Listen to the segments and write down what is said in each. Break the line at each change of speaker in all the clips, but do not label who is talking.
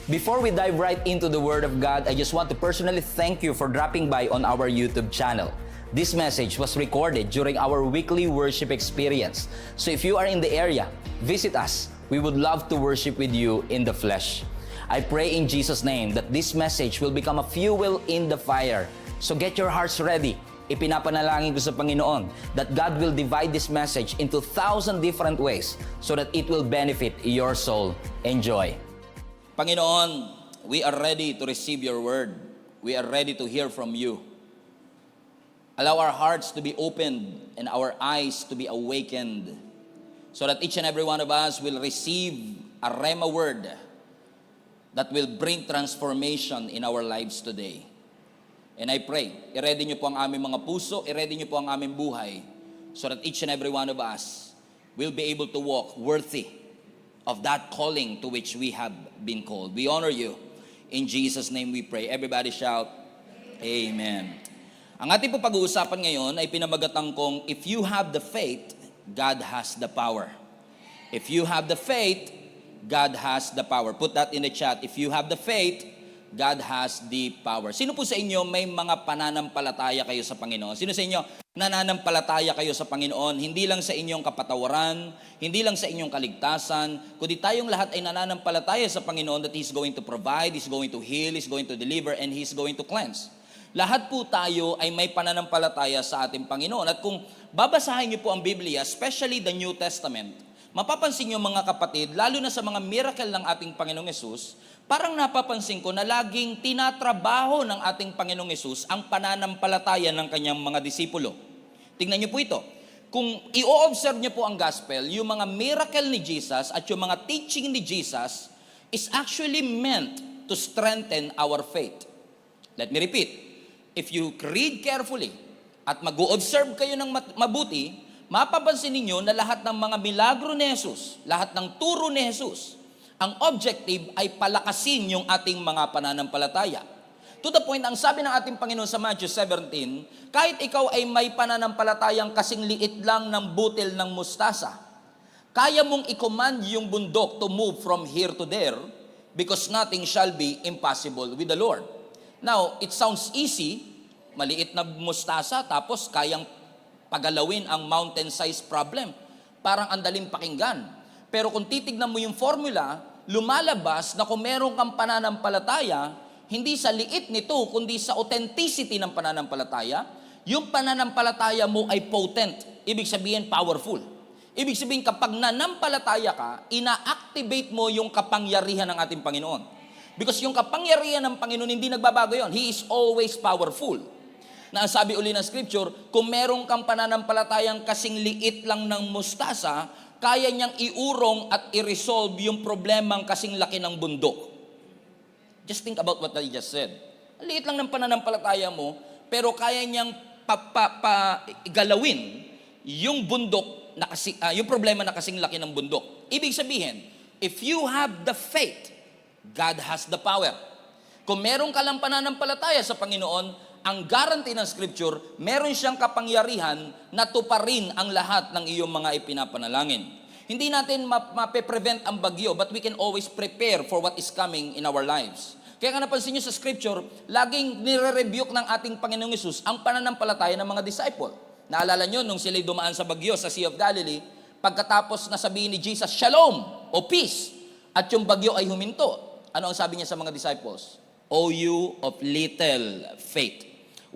Before we dive right into the Word of God, I just want to personally thank you for dropping by on our YouTube channel. This message was recorded during our weekly worship experience. So if you are in the area, visit us. We would love to worship with you in the flesh. I pray in Jesus' name that this message will become a fuel in the fire. So get your hearts ready. Ipinapanalangin ko sa Panginoon that God will divide this message into 1,000 different ways so that it will benefit your soul. Enjoy. Panginoon, we are ready to receive your word. We are ready to hear from you. Allow our hearts to be opened and our eyes to be awakened so that each and every one of us will receive a Rhema word that will bring transformation in our lives today. And I pray, i-ready niyo po ang aming mga puso, i-ready niyo po ang aming buhay so that each and every one of us will be able to walk worthy of that calling to which we have been called. We honor you. In Jesus' name we pray. Everybody shout, Amen. Ang ating po pag-uusapan ngayon ay pinamagatang kong, if you have the faith, God has the power. If you have the faith, God has the power. Put that in the chat. If you have the faith, God has the power. Sino po sa inyo may mga pananampalataya kayo sa Panginoon? Sino sa inyo nananampalataya kayo sa Panginoon? Hindi lang sa inyong kapatawaran, hindi lang sa inyong kaligtasan, kundi tayong lahat ay nananampalataya sa Panginoon that He's going to provide, He's going to heal, He's going to deliver, and He's going to cleanse. Lahat po tayo ay may pananampalataya sa ating Panginoon. At kung babasahin niyo po ang Biblia, especially the New Testament, mapapansin niyo mga kapatid, lalo na sa mga miracle ng ating Panginoong Yesus, parang napapansin ko na laging tinatrabaho ng ating Panginoong Yesus ang pananampalataya ng kanyang mga disipulo. Tingnan niyo po ito. Kung i-observe niyo po ang gospel, yung mga miracle ni Jesus at yung mga teaching ni Jesus is actually meant to strengthen our faith. Let me repeat. If you read carefully at mag-o-observe kayo ng mabuti, mapapansin ninyo na lahat ng mga milagro ni Jesus, lahat ng turo ni Jesus, ang objective ay palakasin yung ating mga pananampalataya. To the point, ang sabi ng ating Panginoon sa Matthew 17, kahit ikaw ay may pananampalatayang kasing liit lang ng butil ng mustasa, kaya mong i-command yung bundok to move from here to there because nothing shall be impossible with the Lord. Now, it sounds easy, maliit na mustasa, tapos kayang pagalawin ang mountain-sized problem. Parang andaling pakinggan. Pero kung titignan mo yung formula, lumalabas na kung meron kang pananampalataya, hindi sa liit nito, kundi sa authenticity ng pananampalataya, yung pananampalataya mo ay potent. Ibig sabihin, powerful. Ibig sabihin, kapag nanampalataya ka, ina-activate mo yung kapangyarihan ng ating Panginoon. Because yung kapangyarihan ng Panginoon, hindi nagbabago yon. He is always powerful. Na sabi uli ng scripture, kung meron kang pananampalatayang kasing liit lang ng mustasa, kaya niyang iurong at i-resolve yung problemang kasing laki ng bundok. Just think about what I just said. Liit lang ng pananampalataya mo, pero kaya niyang galawin yung bundok, yung problema na kasing laki ng bundok. Ibig sabihin, if you have the faith, God has the power. Kung meron ka lang pananampalataya sa Panginoon, ang guarantee ng Scripture, meron siyang kapangyarihan na tuparin ang lahat ng iyong mga ipinapanalangin. Hindi natin mape-prevent ang bagyo, but we can always prepare for what is coming in our lives. Kaya nga napansin niyo sa Scripture, laging nire-rebuke ng ating Panginoong Yesus ang pananampalataya ng mga disciple. Naalala niyo, nung sila'y dumaan sa bagyo sa Sea of Galilee, pagkatapos na sabihin ni Jesus, Shalom o peace, at yung bagyo ay huminto. Ano ang sabi niya sa mga disciples? O you of little faith.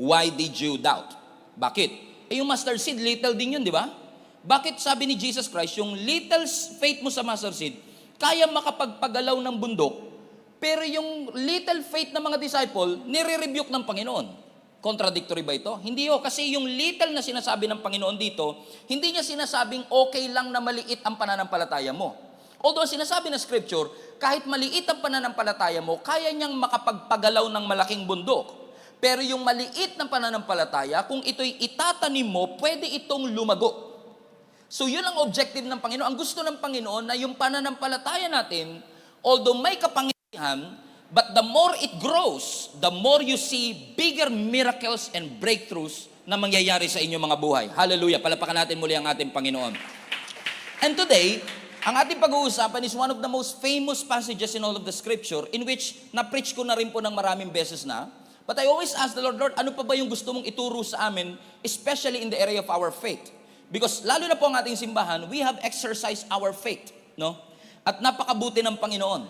Why did you doubt? Bakit? Yung mustard seed, little din yun, di ba? Bakit sabi ni Jesus Christ, yung little faith mo sa mustard seed, kaya makapagpagalaw ng bundok, pero yung little faith ng mga disciple, nire-rebuke ng Panginoon. Contradictory ba ito? Hindi ho, kasi yung little na sinasabi ng Panginoon dito, hindi niya sinasabing okay lang na maliit ang pananampalataya mo. Although sinasabi ng Scripture, kahit maliit ang pananampalataya mo, kaya niyang makapagpagalaw ng malaking bundok. Pero yung maliit na pananampalataya, kung ito'y itatanim mo, pwede itong lumago. So yun ang objective ng Panginoon. Ang gusto ng Panginoon na yung pananampalataya natin, although may kapangyarihan, but the more it grows, the more you see bigger miracles and breakthroughs na mangyayari sa inyong mga buhay. Hallelujah. Palapakan natin muli ang ating Panginoon. And today, Ang ating pag-uusapan is one of the most famous passages in all of the scripture in which na-preach ko na rin po ng maraming beses na. But I always ask the Lord, Lord, ano pa ba yung gusto mong ituro sa amin, especially in the area of our faith? Because lalo na po ang ating simbahan, we have exercised our faith, no? At napakabuti ng Panginoon.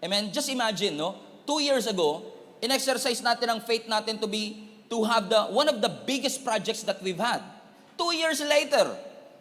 Amen? Just imagine, no? 2 years ago, in-exercise natin ang faith natin to have one of the biggest projects that we've had. 2 years later,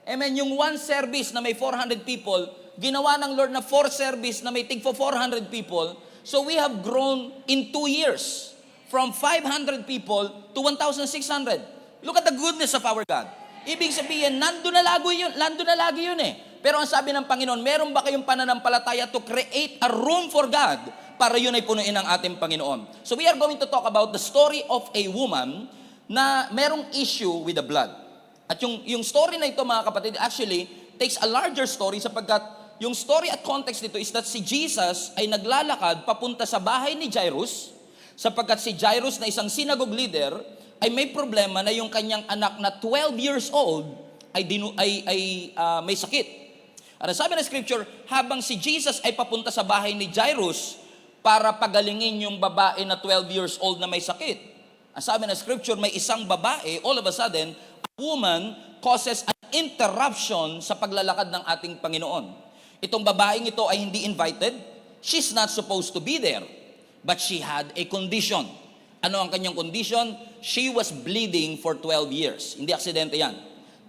amen, yung one service na may 400 people, ginawa ng Lord na 4 service na may tig for 400 people. So we have grown in 2 years from 500 people to 1,600. Look at the goodness of our God. Ibig sabihin, nandun na lagi yun eh. Pero ang sabi ng Panginoon, meron ba kayong pananampalataya to create a room for God para yun ay punuin ng ating Panginoon? So we are going to talk about the story of a woman na merong issue with the blood. At yung story na ito, mga kapatid, actually takes a larger story sapagkat yung story at context nito is that si Jesus ay naglalakad papunta sa bahay ni Jairus sapagkat si Jairus na isang synagogue leader ay may problema na yung kanyang anak na 12 years old ay may sakit. At sabi ng scripture, habang si Jesus ay papunta sa bahay ni Jairus para pagalingin yung babae na 12 years old na may sakit. Ang sabi ng scripture, may isang babae, all of a sudden, woman causes an interruption sa paglalakad ng ating Panginoon. Itong babaeng ito ay hindi invited. She's not supposed to be there. But she had a condition. Ano ang kanyang condition? She was bleeding for 12 years. Hindi aksidente yan.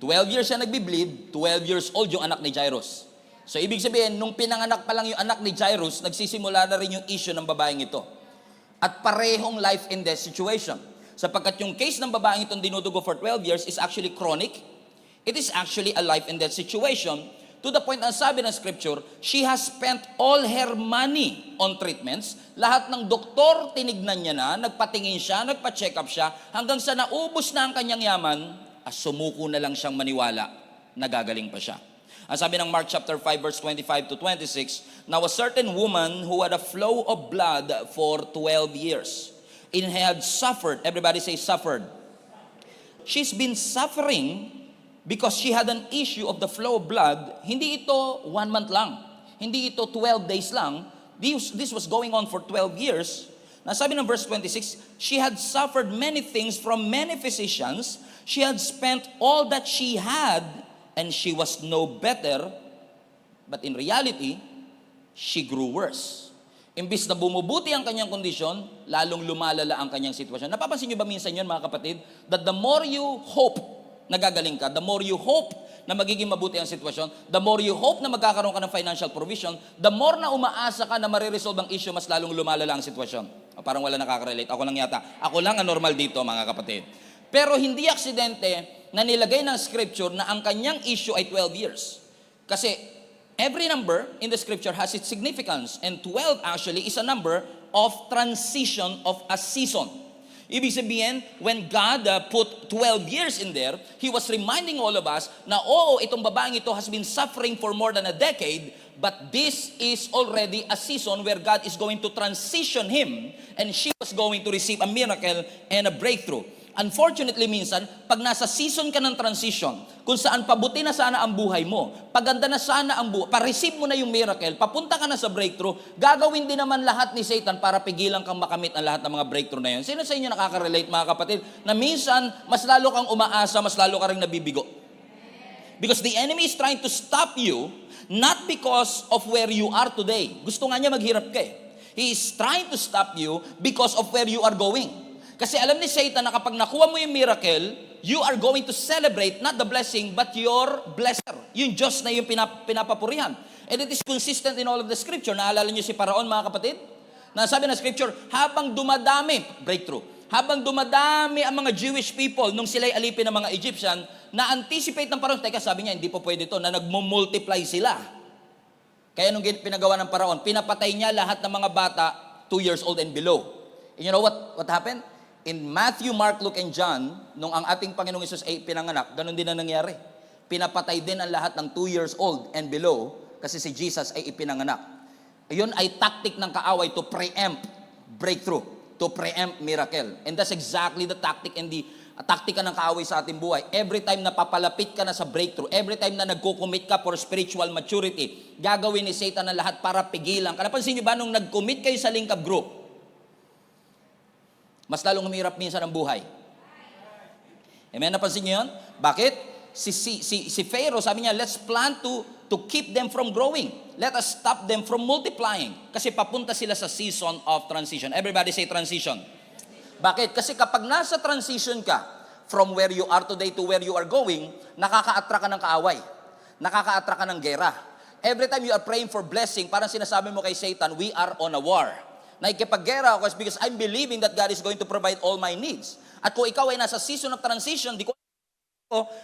12 years siya nagbi-bleed, 12 years old yung anak ni Jairus. So ibig sabihin, nung pinanganak pa lang yung anak ni Jairus, nagsisimula na rin yung issue ng babaeng ito. At parehong life and death situation. Sapagkat yung case ng babaeng itong dinudugo for 12 years is actually chronic. It is actually a life and death situation to the point na sabi ng scripture, she has spent all her money on treatments. Lahat ng doktor tinignan niya na, nagpatingin siya, nagpa-check up siya, hanggang sa naubos na ang kanyang yaman, sumuko na lang siyang maniwala na gagaling pa siya. Ang sabi ng Mark chapter 5 verse 25 to 26, now a certain woman who had a flow of blood for 12 years, and had suffered, everybody say suffered. She's been suffering because she had an issue of the flow of blood. Hindi ito 1 month lang. Hindi ito 12 days lang. This was going on for 12 years. Nasabi ng verse 26, she had suffered many things from many physicians. She had spent all that she had and she was no better. But in reality, she grew worse. Imbis na bumubuti ang kanyang kondisyon, lalong lumalala ang kanyang sitwasyon. Napapansin nyo ba minsan yun, mga kapatid? That the more you hope na gagaling ka, the more you hope na magiging mabuti ang sitwasyon, the more you hope na magkakaroon ka ng financial provision, the more na umaasa ka na mariresolve ang issue, mas lalong lumalala ang sitwasyon. Parang wala nakaka-relate. Ako lang yata. Ako lang ang normal dito, mga kapatid. Pero hindi aksidente na nilagay ng scripture na ang kanyang issue ay 12 years. Kasi every number in the scripture has its significance, and 12 actually is a number of transition of a season. Ibig sabihin, when God put 12 years in there, He was reminding all of us na itong babaeng ito has been suffering for more than a decade, but this is already a season where God is going to transition him, and she was going to receive a miracle and a breakthrough. Unfortunately, minsan, pag nasa season ka ng transition, kung saan pabuti na sana ang buhay mo, paganda na sana ang buhay, pa-receive mo na yung miracle, papunta ka na sa breakthrough, gagawin din naman lahat ni Satan para pigilan kang makamit ang lahat ng mga breakthrough na yun. Sino sa inyo nakaka-relate, mga kapatid, na minsan, mas lalo kang umaasa, mas lalo ka rin nabibigo? Because the enemy is trying to stop you, not because of where you are today. Gusto nga niya maghirap ka eh. He is trying to stop you because of where you are going. Kasi alam ni Satan na kapag nakuha mo yung miracle, you are going to celebrate not the blessing, but your blesser. Yung Diyos na yung pinapapurihan. And it is consistent in all of the scripture. Naalala niyo si Paraon, mga kapatid? Nasabi na scripture, habang dumadami, breakthrough, habang dumadami ang mga Jewish people nung sila'y alipin ng mga Egyptian, na-anticipate ng Paraon, teka, sabi niya, hindi po pwede ito, na nagmumultiply sila. Kaya nung pinagawa ng Paraon, pinapatay niya lahat ng mga bata 2 years old and below. And you know what happened? In Matthew, Mark, Luke, and John, nung ang ating Panginoong Hesus ay pinanganak, ganun din ang nangyari. Pinapatay din ang lahat ng 2 years old and below kasi si Jesus ay ipinanganak. Iyon ay tactic ng kaaway to preempt breakthrough, to preempt miracle. And that's exactly the tactic and the taktika ng kaaway sa ating buhay. Every time na papalapit ka na sa breakthrough, every time na nagko-commit ka for spiritual maturity, gagawin ni Satan ang lahat para pigilan. Napansin niyo ba nung nag-commit kayo sa link up group, mas lalong humirap minsan ang buhay. Amen? Napansin niyo yun? Bakit? Si Pharaoh, sabi niya, let's plan to keep them from growing. Let us stop them from multiplying. Kasi papunta sila sa season of transition. Everybody say transition. Bakit? Kasi kapag nasa transition ka from where you are today to where you are going, nakaka-attract ka ng kaaway. Nakaka-attract ka ng gera. Every time you are praying for blessing, parang sinasabi mo kay Satan, we are on a war. Nakikipaggera ako because I'm believing that God is going to provide all my needs. At kung ikaw ay nasa season of transition, di ko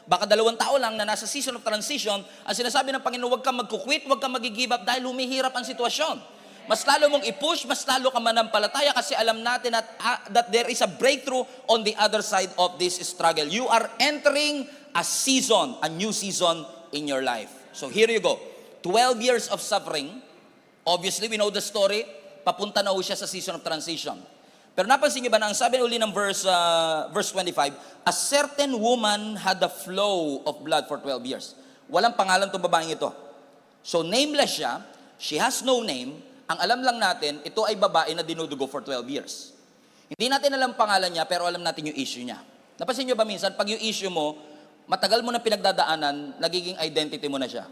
baka 2 tao lang na nasa season of transition, ang sinasabi ng Panginoon, huwag kang magkukwit, huwag kang mag-give up dahil humihirap ang sitwasyon. Mas lalo mong i-push, mas lalo ka manampalataya kasi alam natin that there is a breakthrough on the other side of this struggle. You are entering a season, a new season in your life. So here you go. 12 years of suffering. Obviously, we know the story. Papunta na ho siya sa season of transition. Pero napansin niyo ba na ang sabi uli ng verse 25, a certain woman had a flow of blood for 12 years. Walang pangalan itong babaeng ito. So nameless siya. She has no name. Ang alam lang natin, ito ay babae na dinudugo for 12 years. Hindi natin alam pangalan niya, pero alam natin yung issue niya. Napansin niyo ba minsan, pag yung issue mo, matagal mo na pinagdadaanan, nagiging identity mo na siya.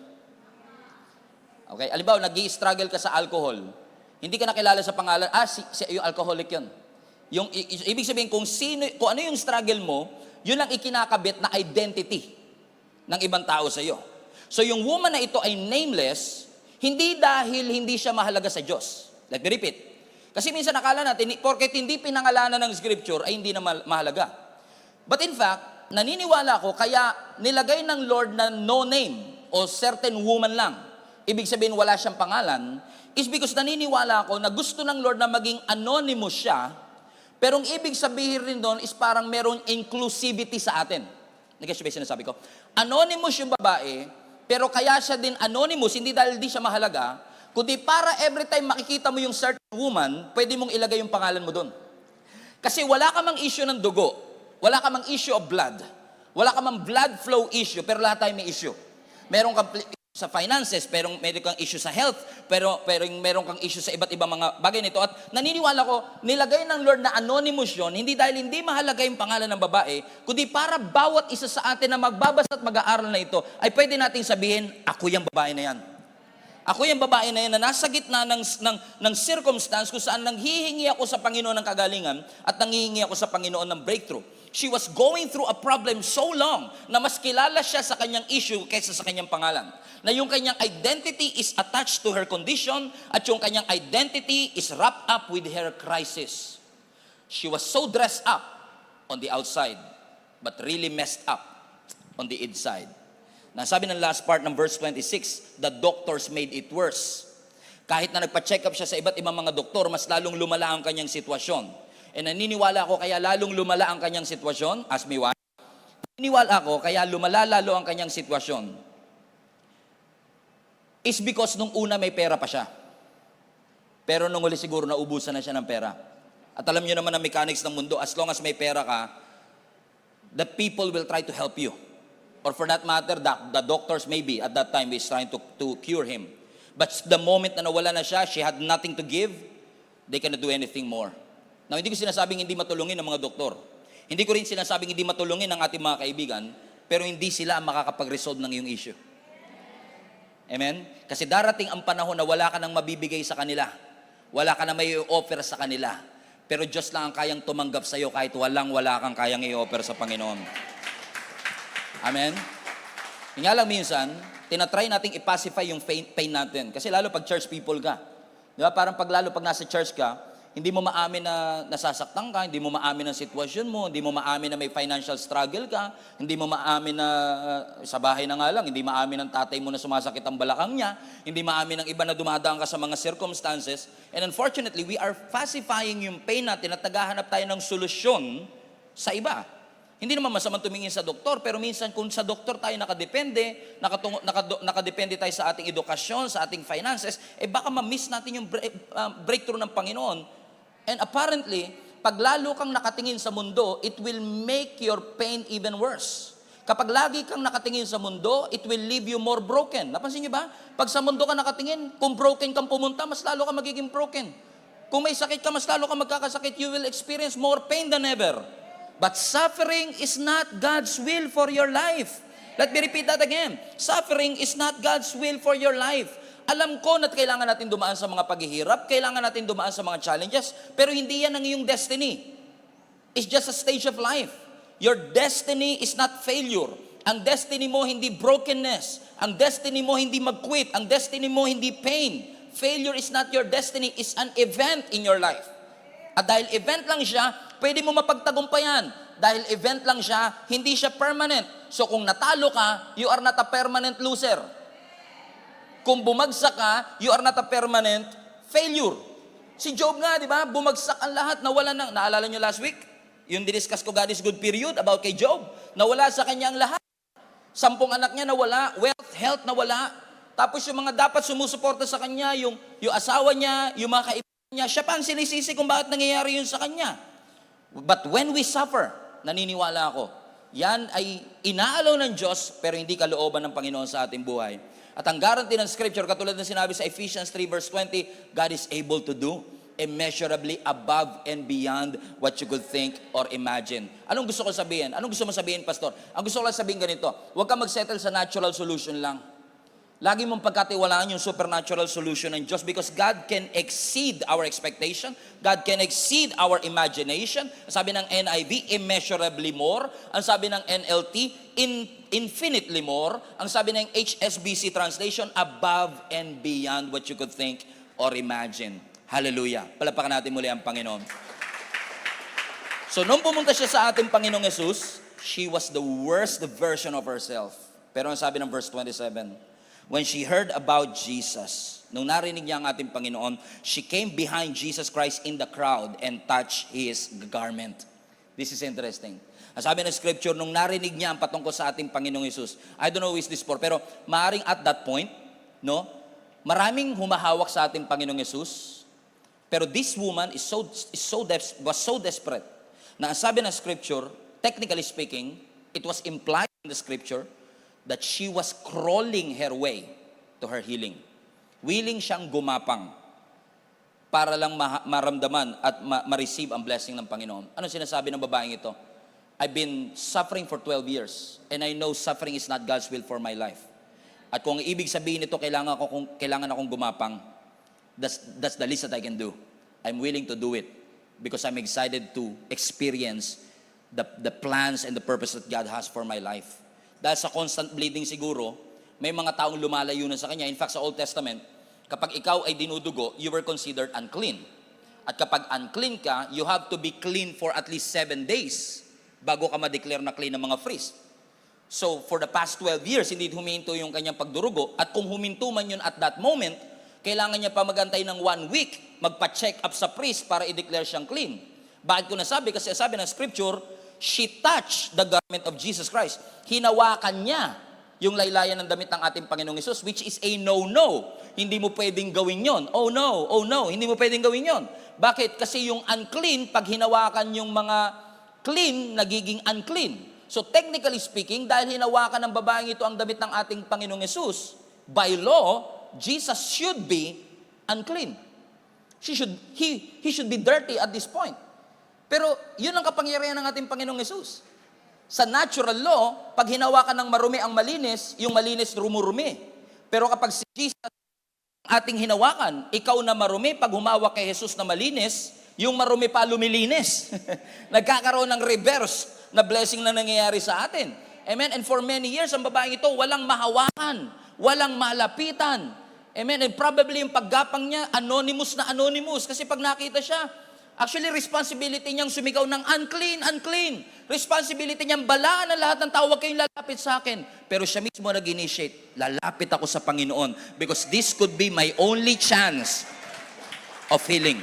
Okay? Alimbawa, nag-i-struggle ka sa alcohol. Hindi ka nakilala sa pangalan, yung alcoholic yun. Ibig sabihin, kung ano yung struggle mo, yun lang ikinakabit na identity ng ibang tao sa iyo. So yung woman na ito ay nameless, hindi dahil hindi siya mahalaga sa Diyos. Let me repeat. Kasi minsan nakala natin, porket hindi pinangalanan ng Scripture, ay hindi na mahalaga. But in fact, naniniwala ko, kaya nilagay ng Lord na no name o certain woman lang, ibig sabihin wala siyang pangalan, is because naniniwala ko na gusto ng Lord na maging anonymous siya, pero ang ibig sabihin rin doon is parang merong inclusivity sa atin. Nag-gets ba yung sinasabi ko? Anonymous yung babae, pero kaya siya din anonymous, hindi dahil di siya mahalaga, kundi para every time makikita mo yung certain woman, pwede mong ilagay yung pangalan mo doon. Kasi wala ka mang issue ng dugo, wala ka mang issue of blood, wala ka mang blood flow issue, pero lahat tayo may issue. Meron kang sa finances, pero meron kang issue sa health, pero meron kang issue sa iba't ibang mga bagay nito. At naniniwala ko, nilagay ng Lord na anonymous yun, hindi dahil hindi mahalaga yung pangalan ng babae, kundi para bawat isa sa atin na magbabasa at mag-aaral na ito, ay pwede nating sabihin, ako yung babae na yan. Ako yung babae na yan na nasa gitna ng circumstance kung saan nanghihingi ako sa Panginoon ng kagalingan at nanghihingi ako sa Panginoon ng breakthrough. She was going through a problem so long na mas kilala siya sa kanyang issue kaysa sa kanyang pangalan. Na yung kanyang identity is attached to her condition at yung kanyang identity is wrapped up with her crisis. She was so dressed up on the outside but really messed up on the inside. Nasabi ng last part ng verse 26, the doctors made it worse. Kahit na nagpa-check up siya sa iba't ibang mga doktor, mas lalong lumala ang kanyang sitwasyon. E naniniwala ako kaya lalong lumala ang kanyang sitwasyon. Ask me why. Naniniwala ako kaya lumala lalo ang kanyang sitwasyon. Is because nung una may pera pa siya. Pero nung uli siguro naubusan na siya ng pera. At alam niyo naman ang mechanics ng mundo, as long as may pera ka, the people will try to help you. Or for that matter, the doctors maybe at that time is trying to cure him. But the moment na nawala na siya, she had nothing to give, they cannot do anything more. Now, hindi ko sinasabing hindi matulungin ng mga doktor. Hindi ko rin sinasabing hindi matulungin ng ating mga kaibigan, pero hindi sila ang makakapag-resolve ng iyong issue. Amen? Kasi darating ang panahon na wala ka nang mabibigay sa kanila. Wala ka na may i-offer sa kanila. Pero Diyos lang ang kayang tumanggap sa iyo kahit wala kang kayang i-offer sa Panginoon. Amen? Nga lang minsan, tinatry nating i-pacify yung pain natin. Kasi lalo pag church people ka. Di ba? Parang lalo pag nasa church ka, hindi mo maamin na nasasaktan ka, hindi mo maamin ang sitwasyon mo, hindi mo maamin na may financial struggle ka, hindi mo maamin na sa bahay na nga lang, hindi maamin ng tatay mo na sumasakit ang balakang niya, hindi maamin ng iba na dumadaan ka sa mga circumstances. And unfortunately, we are pacifying yung pain natin at naghahanap tayo ng solusyon sa iba. Hindi naman masamang tumingin sa doktor, pero minsan kung sa doktor tayo nakadepende, nakadepende tayo sa ating edukasyon, sa ating finances, baka ma-miss natin yung breakthrough ng Panginoon. And apparently, pag lalo kang nakatingin sa mundo, it will make your pain even worse. Kapag lagi kang nakatingin sa mundo, it will leave you more broken. Napansin niyo ba? Pag sa mundo ka nakatingin, kung broken kang pumunta, mas lalo ka magiging broken. Kung may sakit ka, mas lalo ka magkakasakit, you will experience more pain than ever. But suffering is not God's will for your life. Let me repeat that again. Suffering is not God's will for your life. Alam ko na kailangan natin dumaan sa mga paghihirap, kailangan natin dumaan sa mga challenges, pero hindi yan ang iyong destiny. It's just a stage of life. Your destiny is not failure. Ang destiny mo hindi brokenness. Ang destiny mo hindi mag-quit. Ang destiny mo hindi pain. Failure is not your destiny. It's an event in your life. At dahil event lang siya, pwede mo mapagtagumpayan. Dahil event lang siya, hindi siya permanent. So kung natalo ka, you are not a permanent loser. Kung bumagsak ka, you are not a permanent failure. Si Job nga, di ba? Bumagsak ang lahat, nawala na. Naalala nyo last week? Yung diniscuss ko, God is good period about kay Job. Nawala sa kanya ang lahat. 10 anak niya nawala, wealth, health nawala. Tapos yung mga dapat sumusuporta sa kanya, yung asawa niya, yung mga kaibigan niya, siya pa ang sinisisi kung bakit nangyayari yun sa kanya. But when we suffer, naniniwala ako, yan ay inaalaw ng Diyos, pero hindi kalooban ng Panginoon sa ating buhay. At ang guarantee ng Scripture, katulad ng sinabi sa Ephesians 3 verse 20, God is able to do immeasurably above and beyond what you could think or imagine. Anong gusto ko sabihin? Anong gusto mo sabihin, Pastor? Ang gusto ko lang sabihin ganito, huwag kang mag-settle sa natural solution lang. Lagi mong pagkatiwalaan yung supernatural solution ng Diyos because God can exceed our expectation. God can exceed our imagination. Sabi ng NIV, immeasurably more. Ang sabi ng NLT, infinitely more. Ang sabi ng HSBC translation, above and beyond what you could think or imagine. Hallelujah. Palapakan natin muli ang Panginoon. So, nung pumunta siya sa ating Panginoong Jesus, she was the worst version of herself. Pero ang sabi ng verse 27, when she heard about Jesus, nung narinig niya ang ating Panginoon, she came behind Jesus Christ in the crowd and touched His garment. This is interesting. Ang sabi ng Scripture, nung narinig niya ang patungkol sa ating Panginoong Jesus, I don't know who is this for, pero maaring at that point, no, maraming humahawak sa ating Panginoong Jesus. Pero this woman was so desperate na ang sabi ng Scripture, technically speaking, it was implied in the Scripture that she was crawling her way to her healing. Willing siyang gumapang para lang maramdaman at ma-receive ang blessing ng Panginoon. Ano sinasabi ng babaeng ito? I've been suffering for 12 years and I know suffering is not God's will for my life. At kung ibig sabihin nito, kailangan akong gumapang, that's the least that I can do. I'm willing to do it because I'm excited to experience the plans and the purpose that God has for my life. Dahil sa constant bleeding siguro, may mga taong lumalayo na sa kanya. In fact, sa Old Testament, kapag ikaw ay dinudugo, you were considered unclean. At kapag unclean ka, you have to be clean for at least 7 days bago ka ma-declare na clean ng mga priest. So, for the past 12 years, hindi huminto yung kanyang pagdurugo. At kung huminto man yun at that moment, kailangan niya pa magantay ng 1 week, magpa-check up sa priest para i-declare siyang clean. Bakit ko nasabi? Kasi sabi ng Scripture, she touched the garment of Jesus Christ. Hinawakan niya yung laylayan ng damit ng ating Panginoong Hesus, which is a no-no. Hindi mo pwedeng gawin yon. Oh no, hindi mo pwedeng gawin yon. Bakit? Kasi yung unclean, pag hinawakan yung mga clean, nagiging unclean. So technically speaking, dahil hinawakan ng babaeng ito ang damit ng ating Panginoong Hesus, by law, Jesus should be unclean. He should be dirty at this point. Pero yun ang kapangyarihan ng ating Panginoong Hesus. Sa natural law, pag hinawakan ng marumi ang malinis, yung malinis rumurumi. Pero kapag si Jesus ating hinawakan, ikaw na marumi, pag humawak kay Jesus na malinis, yung marumi pa lumilinis. Nagkakaroon ng reverse na blessing na nangyayari sa atin. Amen? And for many years, ang babaeng ito, walang mahawakan, walang malapitan. Amen? And probably yung paggapang niya, anonymous na anonymous. Kasi pag nakita siya, actually responsibility niyang sumigaw ng unclean, unclean. Responsibility niyang balaan ang lahat ng tao, huwag kayong lalapit sa akin. Pero siya mismo nag-initiate, lalapit ako sa Panginoon because this could be my only chance of healing.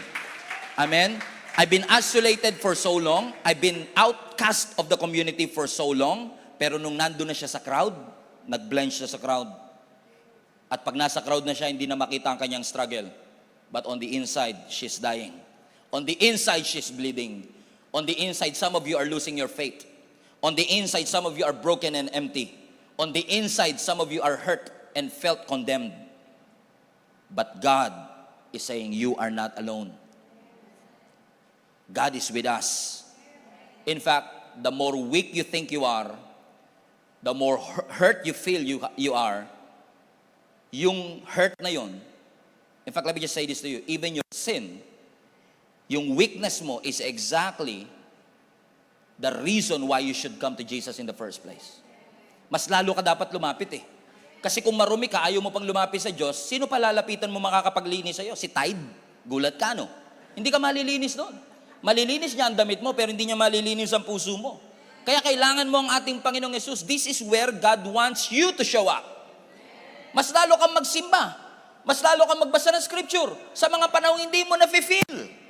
Amen? I've been isolated for so long. I've been outcast of the community for so long. Pero nung nandun na siya sa crowd, nag-blend siya sa crowd. At pag nasa crowd na siya, hindi na makita ang kanyang struggle. But on the inside, she's dying. On the inside, she's bleeding. On the inside, some of you are losing your faith. On the inside, some of you are broken and empty. On the inside, some of you are hurt and felt condemned. But God is saying, you are not alone. God is with us. In fact, the more weak you think you are, the more hurt you feel you are, yung hurt na yun, in fact, let me just say this to you, even your sin, yung weakness mo is exactly the reason why you should come to Jesus in the first place. Mas lalo ka dapat lumapit eh. Kasi kung marumi ka, ayaw mo pang lumapit sa Diyos, sino pa lalapitan mo makakapaglinis sa'yo? Si Tide? Gulat ka, no? Hindi ka malilinis doon. Malilinis niya ang damit mo, pero hindi niya malilinis ang puso mo. Kaya kailangan mo ang ating Panginoong Yesus. This is where God wants you to show up. Mas lalo kang magsimba. Mas lalo kang magbasa ng scripture sa mga panahong hindi mo na-feel.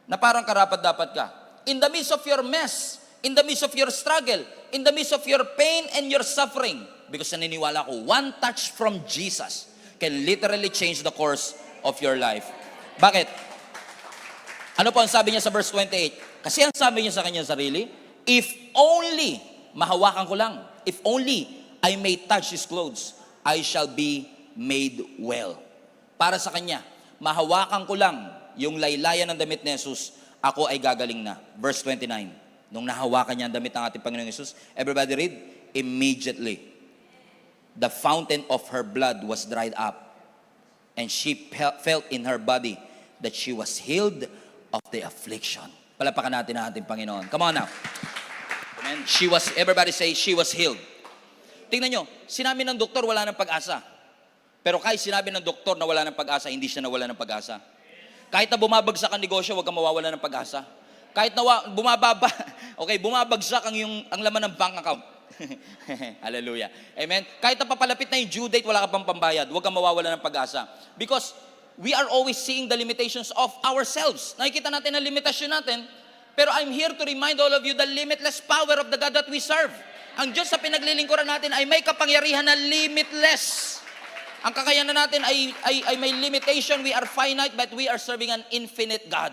Na parang karapat-dapat ka. In the midst of your mess, in the midst of your struggle, in the midst of your pain and your suffering, because naniniwala ko, one touch from Jesus can literally change the course of your life. Bakit? Ano po ang sabi niya sa verse 28? Kasi ang sabi niya sa kanyang sarili, if only, mahawakan ko lang, if only I may touch His clothes, I shall be made well. Para sa kanya, mahawakan ko lang yung laylayan ng damit ni Jesus, ako ay gagaling na. Verse 29, nung nahawakan niya ang damit ng ating Panginoong Jesus, everybody read, immediately, the fountain of her blood was dried up, and she felt in her body that she was healed of the affliction. Palapakan natin ang ating Panginoon. Come on now. Amen. Everybody say, she was healed. Tingnan nyo, sinabi ng doktor, wala ng pag-asa. Pero kahit sinabi ng doktor na wala ng pag-asa, hindi siya nawala ng pag-asa. Kahit na bumabagsak ang negosyo, huwag kang mawawala ng pag-asa. Kahit na bumabagsak ang laman ng bank account. Hallelujah. Amen. Kahit na papalapit na yung due date, wala ka pang pambayad, huwag kang mawawala ng pag-asa. Because we are always seeing the limitations of ourselves. Nakikita natin ang limitasyon natin, pero I'm here to remind all of you the limitless power of the God that we serve. Ang Diyos sa pinaglilingkuran natin ay may kapangyarihan na limitless. Ang kakayanan natin ay may limitation. We are finite, but we are serving an infinite God.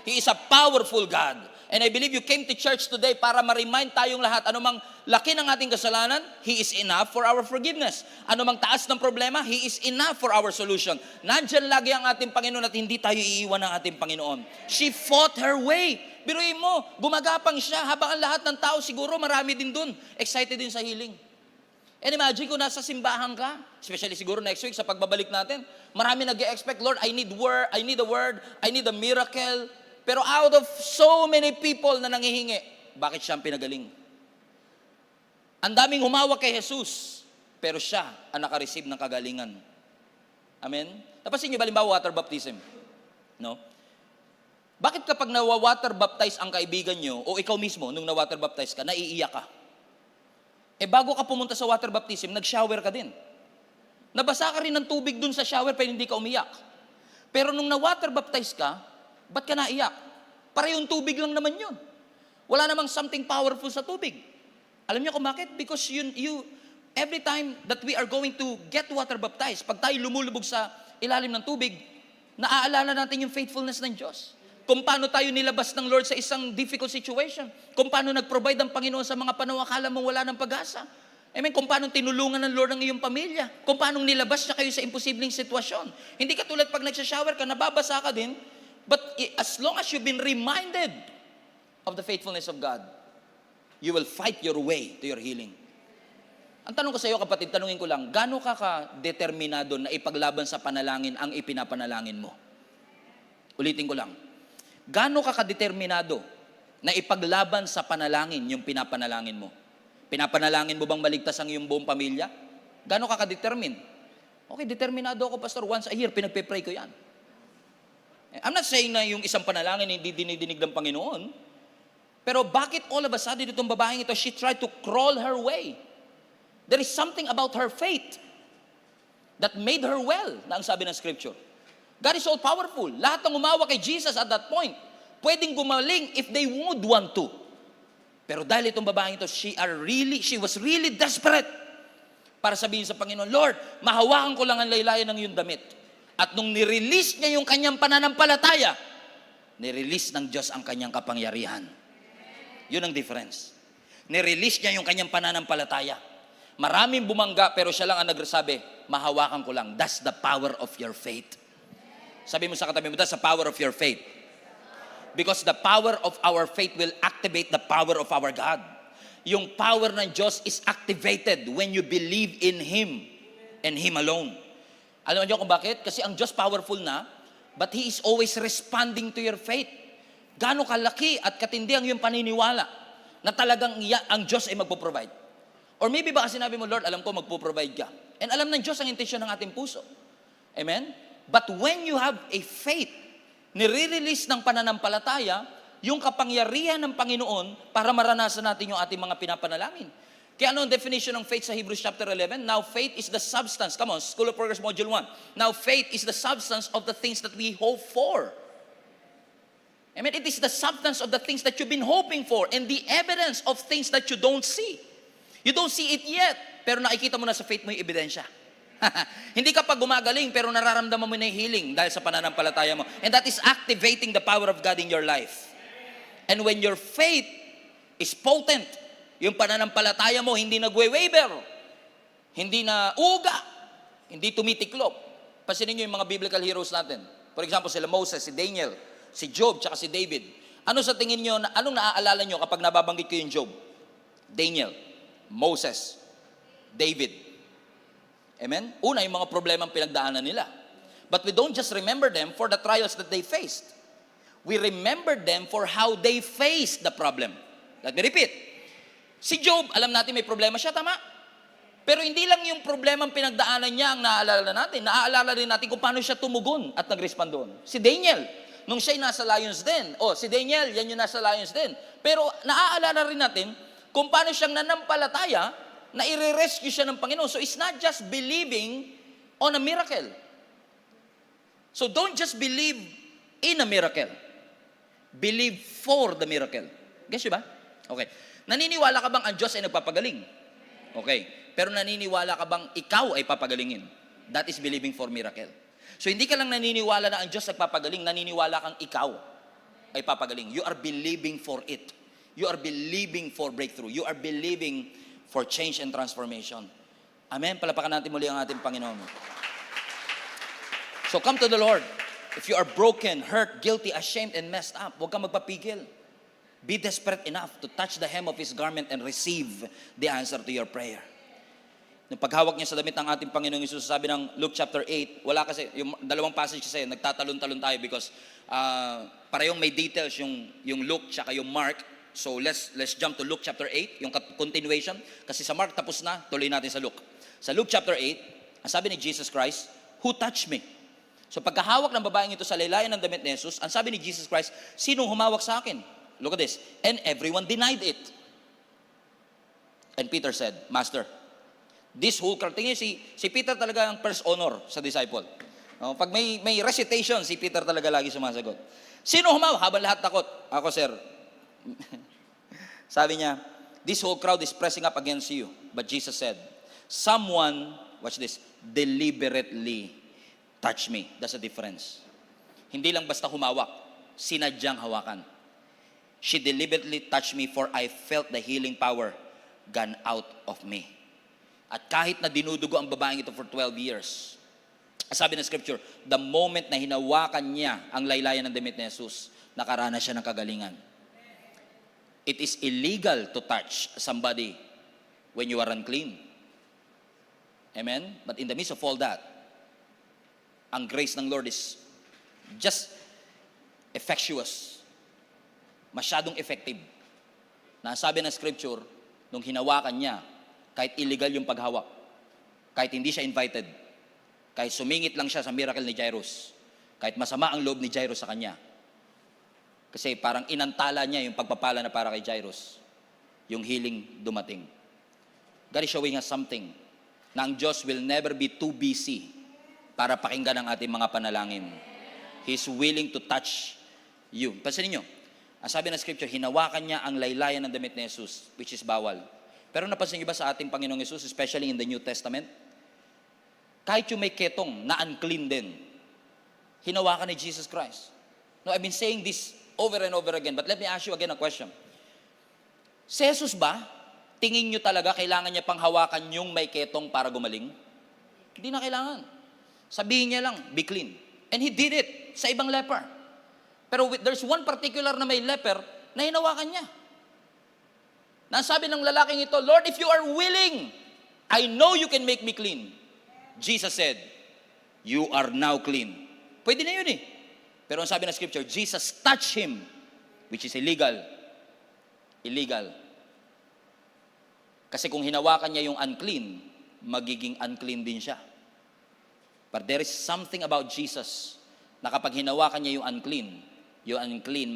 He is a powerful God. And I believe you came to church today para ma-remind tayong lahat, anumang laki ng ating kasalanan, He is enough for our forgiveness. Anumang taas ng problema, He is enough for our solution. Nandyan lagi ang ating Panginoon at hindi tayo iiwan ng ating Panginoon. She fought her way. Biruin mo, gumagapang siya habang ang lahat ng tao siguro marami din dun. Excited din sa healing. And imagine kung nasa simbahan ka, especially siguro next week sa pagbabalik natin, marami nag-expect, Lord, I need a word, I need a miracle. Pero out of so many people na nangihingi, bakit siya ang pinagaling? Ang daming humawak kay Jesus, pero siya ang nakareceive ng kagalingan. Amen? Napansin niyo ba, halimbawa, water baptism? No? Bakit kapag nawa-water baptize ang kaibigan niyo, o ikaw mismo, nung na-water baptize ka, naiiyak ka? Bago ka pumunta sa water baptism, nag-shower ka din. Nabasa ka rin ng tubig dun sa shower, pero hindi ka umiyak. Pero nung na-water baptize ka, ba't ka naiyak? Parehong tubig lang naman yun. Wala namang something powerful sa tubig. Alam niyo kung bakit? Because every time that we are going to get water baptized, pag tayo lumulubog sa ilalim ng tubig, naaalala natin yung faithfulness ng Diyos. Kung paano tayo nilabas ng Lord sa isang difficult situation. Kung paano nag-provide ang Panginoon sa mga panahon akala mong wala ng pag-asa. Amen. Kung paano tinulungan ng Lord ang iyong pamilya. Kung paano nilabas niya kayo sa imposibleng sitwasyon. Hindi katulad pag nagsha-shower ka, nababasa ka din. But as long as you've been reminded of the faithfulness of God, you will fight your way to your healing. Ang tanong ko sa iyo, kapatid, tanungin ko lang, gaano ka ka-determinado na ipaglaban sa panalangin ang ipinapanalangin mo? Ulitin ko lang. Gaano ka ka-determinado na ipaglaban sa panalangin yung pinapanalangin mo? Pinapanalangin mo bang maligtas ang iyong buong pamilya? Gaano ka ka-determine? Okay, determinado ako, Pastor, once a year, pinagpe-pray ko yan. I'm not saying na yung isang panalangin hindi dinidinig ng Panginoon. Pero bakit all of a sudden itong babaeng ito, she tried to crawl her way? There is something about her faith that made her well, na ang sabi ng Scripture. God is all powerful. Lahat ng umawa kay Jesus at that point, pwedeng gumaling if they would want to. Pero dahil itong babaeng ito, she was really desperate para sabihin sa Panginoon, Lord, mahawakan ko lang ang laylayan ng iyong damit. At nung nirelease niya yung kanyang pananampalataya, Nirelease ng Diyos ang kanyang kapangyarihan. Yun ang difference. Nirelease niya yung kanyang pananampalataya. Maraming bumangga pero siya lang ang nagsabi, mahawakan ko lang. That's the power of your faith. Sabi mo sa katabi mo, that's the power of your faith. Because the power of our faith will activate the power of our God. Yung power ng Diyos is activated when you believe in Him and Him alone. Alam niyo kung bakit? Kasi ang Diyos powerful na, but He is always responding to your faith. Gaano kalaki at katindi ang iyong paniniwala na talagang ang Diyos ay magpo-provide. Or maybe baka sinabi mo, Lord, alam ko magpo-provide ka. And alam ng Diyos ang intensyon ng ating puso. Amen? But when you have a faith, nire-release ng pananampalataya, yung kapangyarihan ng Panginoon para maranasan natin yung ating mga pinapanalangin. Kaya ano ang definition ng faith sa Hebrews chapter 11? Now faith is the substance. Come on, School of Progress Module 1. Now faith is the substance of the things that we hope for. Amen? It is the substance of the things that you've been hoping for and the evidence of things that you don't see. You don't see it yet, pero nakikita mo na sa faith mo yung ebidensya. Hindi ka pa gumagaling, pero nararamdaman mo na yung healing dahil sa pananampalataya mo. And that is activating the power of God in your life. And when your faith is potent, yung pananampalataya mo hindi nagwe-waver, hindi na uga, hindi tumitiklop. Pansinin niyo yung mga biblical heroes natin. For example, sila Moses, si Daniel, si Job, tsaka si David. Ano sa tingin niyo, anong naaalala niyo kapag nababanggit ko yung Job? Daniel, Moses, David. Amen? Una, yung mga problemang pinagdaanan nila. But we don't just remember them for the trials that they faced. We remember them for how they faced the problem. Let me repeat. Si Job, alam natin may problema siya, tama? Pero hindi lang yung problemang pinagdaanan niya ang naaalala natin. Naaalala rin natin kung paano siya tumugon at nag-respond doon. Si Daniel, nung siya'y nasa lions den. Si Daniel, yan yung nasa lions den. Pero naaalala rin natin kung paano siyang nanampalataya na i-rescue siya ng Panginoon. So it's not just believing on a miracle. So don't just believe in a miracle. Believe for the miracle. Guess ba? Okay. Naniniwala ka bang ang Diyos ay nagpapagaling? Okay. Pero naniniwala ka bang ikaw ay papagalingin? That is believing for miracle. So hindi ka lang naniniwala na ang Diyos nagpapagaling, naniniwala kang ikaw ay papagaling. You are believing for it. You are believing for breakthrough. You are believing for change and transformation. Amen? Palapakan natin muli ang ating Panginoon. So come to the Lord. If you are broken, hurt, guilty, ashamed, and messed up, huwag kang magpapigil. Be desperate enough to touch the hem of His garment and receive the answer to your prayer. Nung paghawak niya sa damit ng ating Panginoong Hesus, sabi ng Luke chapter 8, wala kasi, yung dalawang passage kasi, nagtatalon-talon tayo because parehong may details yung Luke tsaka yung Mark. So let's jump to Luke chapter 8, yung continuation. Kasi sa Mark tapos na, tuloy natin sa Luke. Sa Luke chapter 8, ang sabi ni Jesus Christ, who touched me? So pagkahawak ng babaeng ito sa laylayan ng damit ni Jesus, ang sabi ni Jesus Christ, sinong humawak sa akin? Look at this. And everyone denied it. And Peter said, Master, this whole crowd, tingin si Peter talaga ang first honor sa disciple. Pag may recitation, si Peter talaga lagi sumasagot. Sino humawak? Habang lahat takot. Ako, sir. Sabi niya, this whole crowd is pressing up against you. But Jesus said, someone, watch this, deliberately touch me. That's the difference. Hindi lang basta humawak, sinadyang hawakan. She deliberately touched me for I felt the healing power gone out of me. At kahit na dinudugo ang babaeng ito for 12 years, sabi ng scripture, the moment na hinawakan niya ang laylayan ng damit ni Jesus, nakaranas siya ng kagalingan. It is illegal to touch somebody when you are unclean. Amen? But in the midst of all that, ang grace ng Lord is just effectuous. Masyadong effective. Nasabi ng scripture, nung hinawakan niya, kahit illegal yung paghawak, kahit hindi siya invited, kahit sumingit lang siya sa miracle ni Jairus, kahit masama ang loob ni Jairus sa kanya, kasi parang inantala niya yung pagpapala na para kay Jairus, yung healing dumating. God is showing us something, na ang Diyos will never be too busy para pakinggan ang ating mga panalangin. He's willing to touch you. Pansinin niyo, ang sabi ng scripture, hinawakan niya ang laylayan ng damit ni Jesus, which is bawal. Pero napansin niyo ba sa ating Panginoong Jesus, especially in the New Testament, kahit yung may ketong na unclean din, hinawakan ni Jesus Christ.
No, I've been saying this over and over again, but let me ask you again a question. Si Jesus ba, tingin nyo talaga kailangan niya pang hawakan yung may ketong para gumaling? Hindi na kailangan. Sabihin niya lang, be clean. And he did it sa ibang leper. Pero there's one particular na may leper na hinawakan niya. Nasabi ng lalaking ito, Lord, if you are willing, I know you can make me clean. Jesus said, you are now clean. Pwede na yun eh. Pero ang sabi ng scripture, Jesus touched him, which is illegal. Illegal. Kasi kung hinawakan niya yung unclean, magiging unclean din siya. But there is something about Jesus na kapag hinawakan niya yung unclean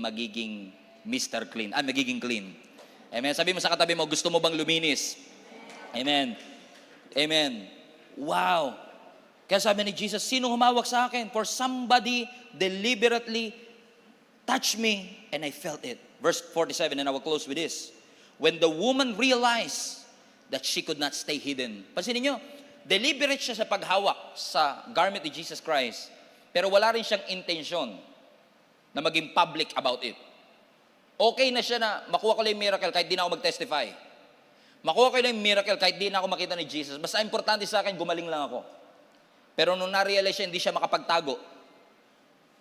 magiging Mr. Clean. Magiging clean. Amen. Sabi mo sa katabi mo, gusto mo bang luminis? Amen. Amen. Wow. Kaya sabi ni Jesus, sino humawak sa akin? For somebody deliberately touched me and I felt it. Verse 47, and I will close with this. When the woman realized that she could not stay hidden. Pansinin nyo, deliberate siya sa paghawak sa garment ni Jesus Christ, pero wala rin siyang intensyon na maging public about it. Okay na siya na makuha ko lang yung miracle kahit di na ako mag-testify. Makuha ko lang yung miracle kahit di na ako makita ni Jesus. Basta importante sa akin, gumaling lang ako. Pero nung na-realize siya, hindi siya makapagtago.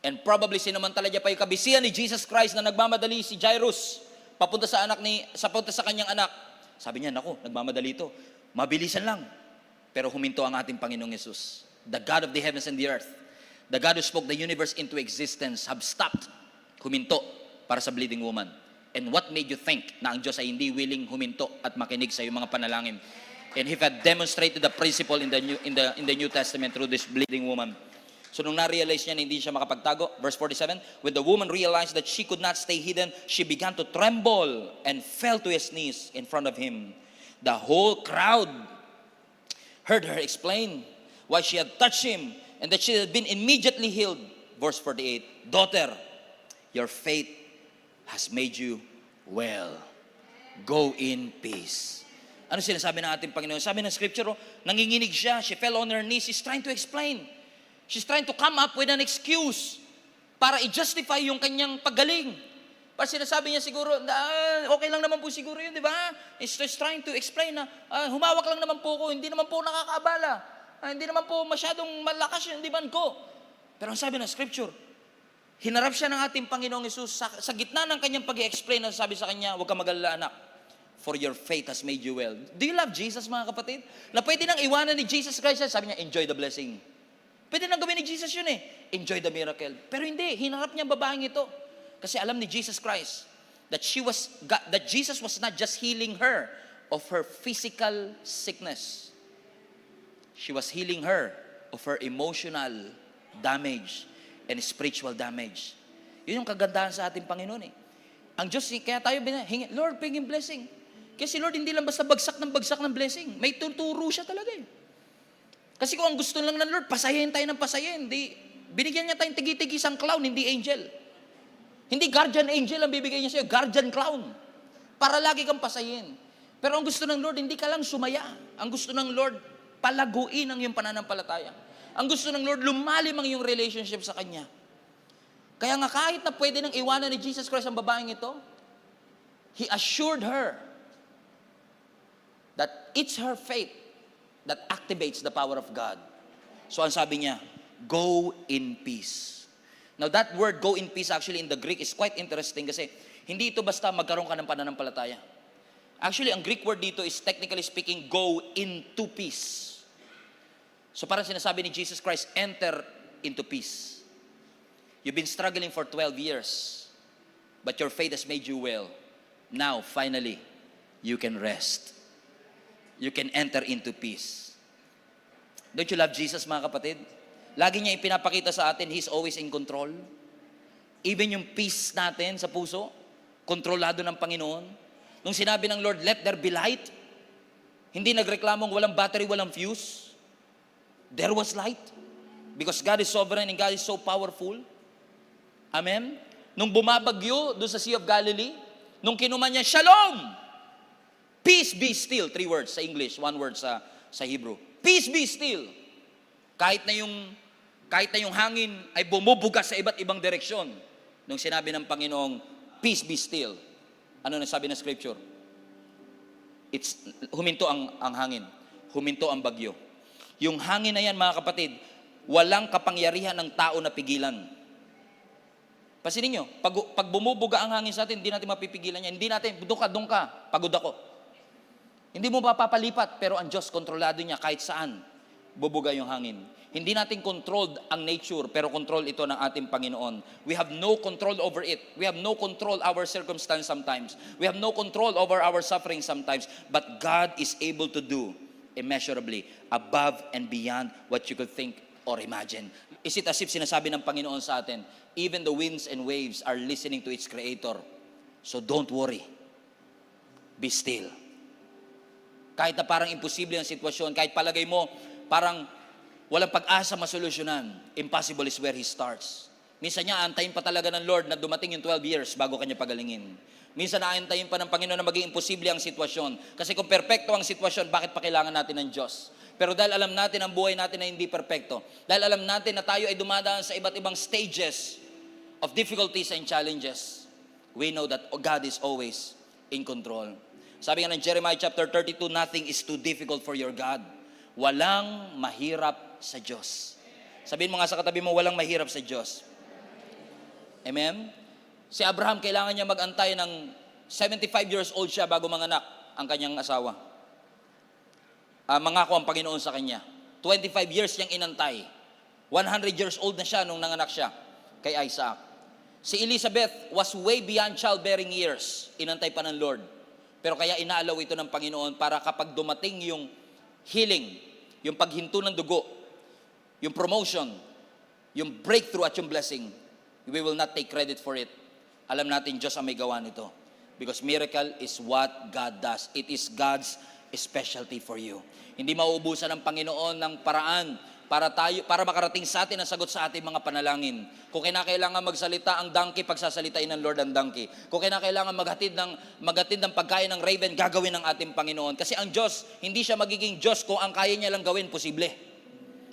And probably sinamantala niya pa yung kabisihan ni Jesus Christ na nagmamadali si Jairus papunta sa kanyang anak. Sabi niya, naku, nagmamadali ito. Mabilisan lang. Pero huminto ang ating Panginoong Yesus. The God of the heavens and the earth. The God who spoke the universe into existence have stopped. Huminto para sa bleeding woman. And what made you think na ang Diyos ay hindi willing huminto at makinig sa iyong mga panalangin? And He had demonstrated the principle in the New Testament through this bleeding woman. So nung na-realize niya na hindi siya makapagtago, verse 47, when the woman realized that she could not stay hidden, she began to tremble and fell to his knees in front of him. The whole crowd heard her explain why she had touched him and that she had been immediately healed. Verse 48, daughter, your faith has made you well. Go in peace. Ano sinasabi ng ating Panginoon? Sabi ng scripture, nanginginig siya. She fell on her knees. She's trying to explain. She's trying to come up with an excuse para i-justify yung kanyang paggaling. Para sinasabi niya siguro, okay lang naman po siguro yun, di ba? She's just trying to explain na, humawak lang naman po ko, hindi naman po nakakaabala. Hindi naman po masyadong malakas yung diban ko. Pero ang sabi ng scripture, hinarap siya ng ating Panginoong Hesus sa gitna ng kanyang pag-i-explain na sabi sa kanya, huwag kang mag-alala anak, for your faith has made you well. Do you love Jesus, mga kapatid? Na pwede nang iwanan ni Jesus Christ, sabi niya, enjoy the blessing. Pwede nang gawin ni Jesus yun eh. Enjoy the miracle. Pero hindi, hinarap niya ang babaeng ito. Kasi alam ni Jesus Christ that Jesus was not just healing her of her physical sickness. She was healing her of her emotional damage and spiritual damage. Yun yung kagandahan sa ating Panginoon eh. Ang Diyos, kaya tayo hingi, Lord, pingin blessing. Kasi Lord, hindi lang basta bagsak ng blessing. May tuturo siya talaga eh. Kasi kung ang gusto lang ng Lord, pasayahin tayo ng pasayahin. Binigyan niya tayong tigi-tigisang clown, hindi angel. Hindi guardian angel ang bibigay niya sa'yo, guardian clown. Para lagi kang pasayahin. Pero ang gusto ng Lord, hindi ka lang sumaya. Ang gusto ng Lord, palaguin ang iyong pananampalataya. Ang gusto ng Lord, lumalim ang iyong relationship sa Kanya. Kaya nga kahit na pwede nang iwanan ni Jesus Christ ang babaeng ito, He assured her that it's her faith that activates the power of God. So ang sabi niya, go in peace. Now that word go in peace actually in the Greek is quite interesting kasi hindi ito basta magkaroon ka ng pananampalataya. Actually, ang Greek word dito is technically speaking, go into peace. So parang sinasabi ni Jesus Christ, enter into peace. You've been struggling for 12 years, but your faith has made you well. Now, finally, you can rest. You can enter into peace. Don't you love Jesus, mga kapatid? Lagi niya ipinapakita sa atin, He's always in control. Even yung peace natin sa puso, kontrolado ng Panginoon. Nung sinabi ng Lord, let there be light, hindi nagreklamong walang battery, walang fuse. There was light. Because God is sovereign and God is so powerful. Amen? Nung bumabagyo doon sa Sea of Galilee, nung kinuman niya, Shalom! Peace be still. 3 words sa English, 1 word sa Hebrew. Peace be still. Kahit na yung hangin ay bumubuga sa iba't ibang direksyon, Nung sinabi ng Panginoong, peace be still. Ano nasabi ng scripture? Huminto ang hangin. Huminto ang bagyo. Yung hangin na yan, mga kapatid, walang kapangyarihan ng tao na pigilan. Pasinin nyo, pag bumubuga ang hangin sa atin, hindi natin mapipigilan yan. Hindi natin, doon ka, pagod ako. Hindi mo papapalipat, pero ang Diyos, kontrolado niya kahit saan bubuga yung hangin. Hindi natin controlled ang nature, pero control ito ng ating Panginoon. We have no control over it. We have no control our circumstance sometimes. We have no control over our suffering sometimes. But God is able to do immeasurably above and beyond what you could think or imagine. Is it as if sinasabi ng Panginoon sa atin, even the winds and waves are listening to its Creator. So don't worry. Be still. Kahit na parang imposible ang sitwasyon, kahit palagay mo, parang walang pag-asa masolusyonan, impossible is where He starts. Minsan niya, aantayin pa talaga ng Lord na dumating yung 12 years bago kanya pagalingin. Minsan aantayin pa ng Panginoon na maging imposible ang sitwasyon. Kasi kung perpekto ang sitwasyon, bakit pa kailangan natin ng Diyos? Pero dahil alam natin ang buhay natin na hindi perpekto, dahil alam natin na tayo ay dumadaan sa iba't ibang stages of difficulties and challenges, we know that God is always in control. Sabi nga ng Jeremiah chapter 32, nothing is too difficult for your God. Walang mahirap sa Diyos. Sabihin mo nga sa katabi mo, walang mahirap sa Diyos. Amen? Si Abraham, kailangan niya mag-antay ng 75 years old siya bago manganak ang kanyang asawa. Mangako ang Panginoon sa kanya. 25 years niyang inantay. 100 years old na siya nung nanganak siya kay Isaac. Si Elizabeth was way beyond childbearing years. Inantay pa ng Lord. Pero kaya inaalaw ito ng Panginoon para kapag dumating yung healing, yung paghinto ng dugo, yung promotion, yung breakthrough at yung blessing, we will not take credit for it. Alam natin, Diyos ang may gawa nito. Because miracle is what God does. It is God's specialty for you. Hindi mauubusan ng Panginoon ng paraan para makarating sa atin ang sagot sa ating mga panalangin. Kung kinakailangan magsalita ang donkey, pagsasalitain ng Lord ang donkey. Kung kinakailangan maghatid ng pagkain ng raven, gagawin ng ating Panginoon. Kasi ang Diyos, hindi siya magiging Diyos kung ang kaya niya lang gawin, posible.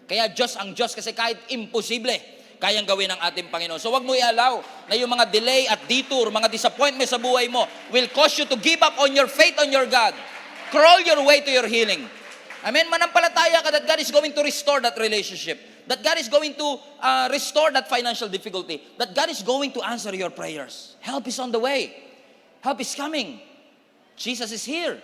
Kaya Diyos ang Diyos kasi kahit imposible, kayang gawin ng ating Panginoon. So wag mo i-allow na yung mga delay at detour, mga disappointment sa buhay mo will cause you to give up on your faith on your God. Crawl your way to your healing. Amen? Manampalataya ka that God is going to restore that relationship. That God is going to restore that financial difficulty. That God is going to answer your prayers. Help is on the way. Help is coming. Jesus is here.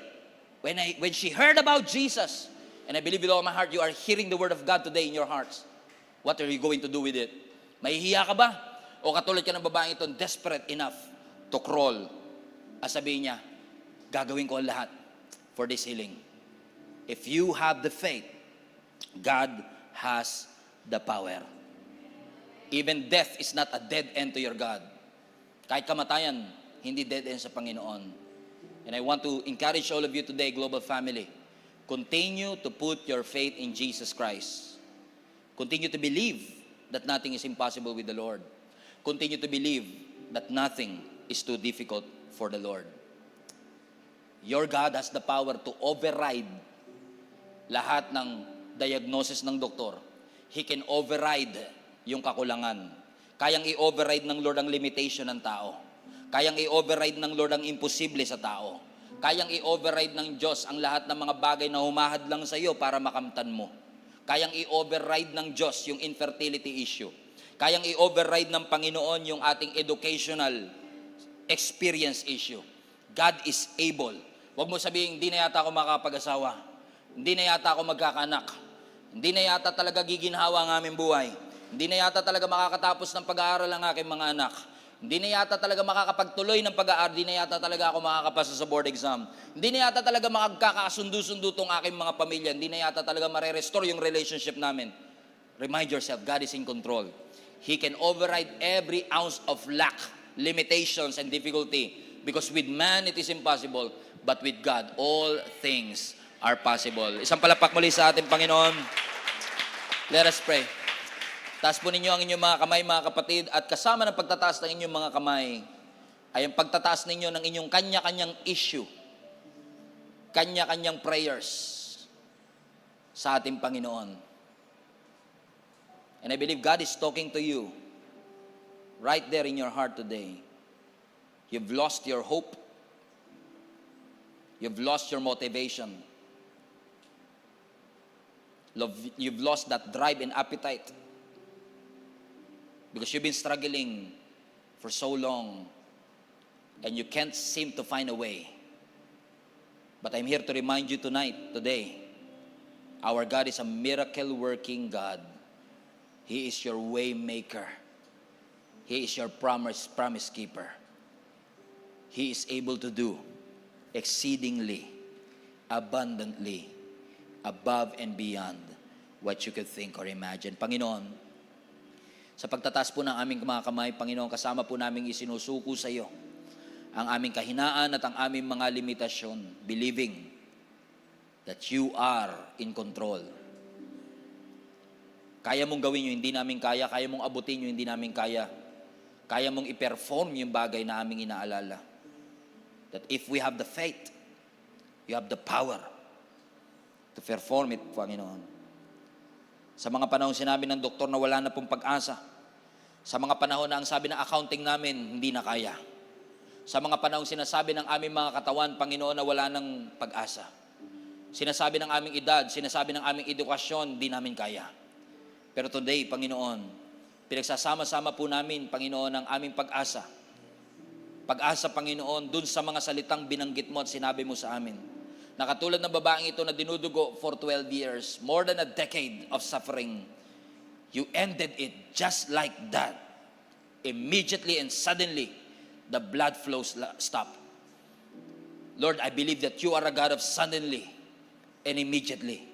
When she heard about Jesus, and I believe with all my heart, you are hearing the word of God today in your hearts. What are you going to do with it? Mahihiya ka ba? O katulad ka ng babaeng ito, desperate enough to crawl. Sabihin niya, gagawin ko ang lahat for this healing. If you have the faith, God has the power. Even death is not a dead end to your God. Kahit kamatayan, hindi dead end sa Panginoon. And I want to encourage all of you today, Global Family, continue to put your faith in Jesus Christ. Continue to believe that nothing is impossible with the Lord. Continue to believe that nothing is too difficult for the Lord. Your God has the power to override lahat ng diagnosis ng doktor. He can override yung kakulangan. Kayang i-override ng Lord ang limitation ng tao. Kayang i-override ng Lord ang imposible sa tao. Kayang i-override ng Diyos ang lahat ng mga bagay na humahad lang sa iyo para makamtan mo. Kayang i-override ng Diyos yung infertility issue. Kayang i-override ng Panginoon yung ating educational experience issue. God is able. Huwag mo sabihin, hindi na yata ako makakapag-asawa. Hindi na yata ako magkakaanak. Hindi na yata talaga giginhawa ang aming buhay. Hindi na yata talaga makakatapos ng pag-aaral ang aking mga anak. Hindi na yata talaga makakapagtuloy ng pag-aaral. Hindi na yata talaga ako makakapasa sa board exam. Hindi na yata talaga makakasundo-sundo tong aking mga pamilya. Hindi na yata talaga marerestore yung relationship namin. Remind yourself, God is in control. He can override every ounce of lack, limitations, and difficulty. Because with man, it is impossible. But with God, all things are possible. Isang palapak muli sa ating Panginoon. Let us pray. Taas po ninyo ang inyong mga kamay, mga kapatid, at kasama ng pagtataas ng inyong mga kamay ay ang pagtataas ninyo ng inyong kanya-kanyang issue, kanya-kanyang prayers sa ating Panginoon. And I believe God is talking to you right there in your heart today, you've lost your hope, you've lost your motivation, you've lost that drive and appetite because you've been struggling for so long and you can't seem to find a way. But I'm here to remind you today, our God is a miracle-working God. He is your way maker. He is your promise keeper. He is able to do exceedingly, abundantly, above and beyond what you could think or imagine. Panginoon, sa pagtataas po ng aming mga kamay, Panginoon, kasama po namin isinusuko sa iyo ang aming kahinaan at ang aming mga limitasyon, believing that you are in control. Kaya mong gawin yung hindi namin kaya mong abutin yung hindi namin kaya mong i-perform yung bagay na aming inaalala. That if we have the faith, you have the power to perform it, Panginoon. Sa mga panahon sinabi ng doktor na wala na pong pag-asa, sa mga panahon na ang sabi ng accounting namin, hindi na kaya, sa mga panahon sinasabi ng aming mga katawan, Panginoon, na wala ng pag-asa, sinasabi ng aming edad, sinasabi ng aming edukasyon, hindi namin kaya. Pero today, Panginoon, pinagsasama-sama po namin, Panginoon, ang aming pag-asa. Pag-asa, Panginoon, dun sa mga salitang binanggit mo at sinabi mo sa amin. Na katulad ng babaeng ito na dinudugo for 12 years, more than a decade of suffering, you ended it just like that. Immediately and suddenly, the blood flows stopped. Lord, I believe that you are a God of suddenly and immediately.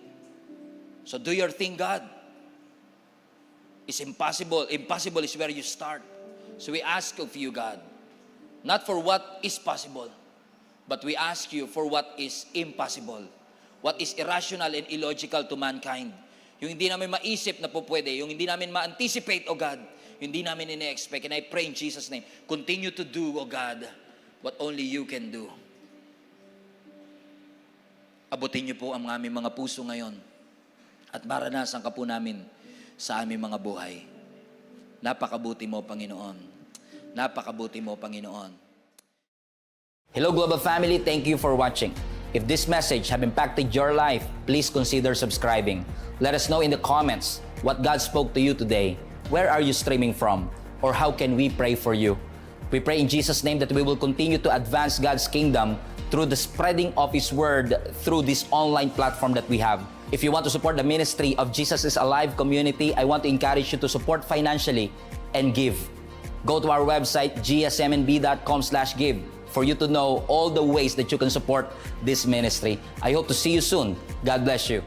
So do your thing, God. It's impossible. Impossible is where you start. So we ask of you, God, not for what is possible, but we ask you for what is impossible, what is irrational and illogical to mankind. Yung hindi namin maisip na po pwede, yung hindi namin ma-anticipate, O God, yung hindi namin ine-expect. And I pray in Jesus' name, continue to do, O God, what only you can do. Abutin niyo po ang aming mga puso ngayon at maranasan ka po namin sa aming mga buhay. Napakabuti mo, Panginoon. Napakabuti mo, Panginoon.
Hello, Global Family. Thank you for watching. If this message have impacted your life, please consider subscribing. Let us know in the comments what God spoke to you today. Where are you streaming from? Or how can we pray for you? We pray in Jesus' name that we will continue to advance God's kingdom through the spreading of His Word through this online platform that we have. If you want to support the ministry of Jesus is Alive community, I want to encourage you to support financially and give. Go to our website, gsmnb.com/give, for you to know all the ways that you can support this ministry. I hope to see you soon. God bless you.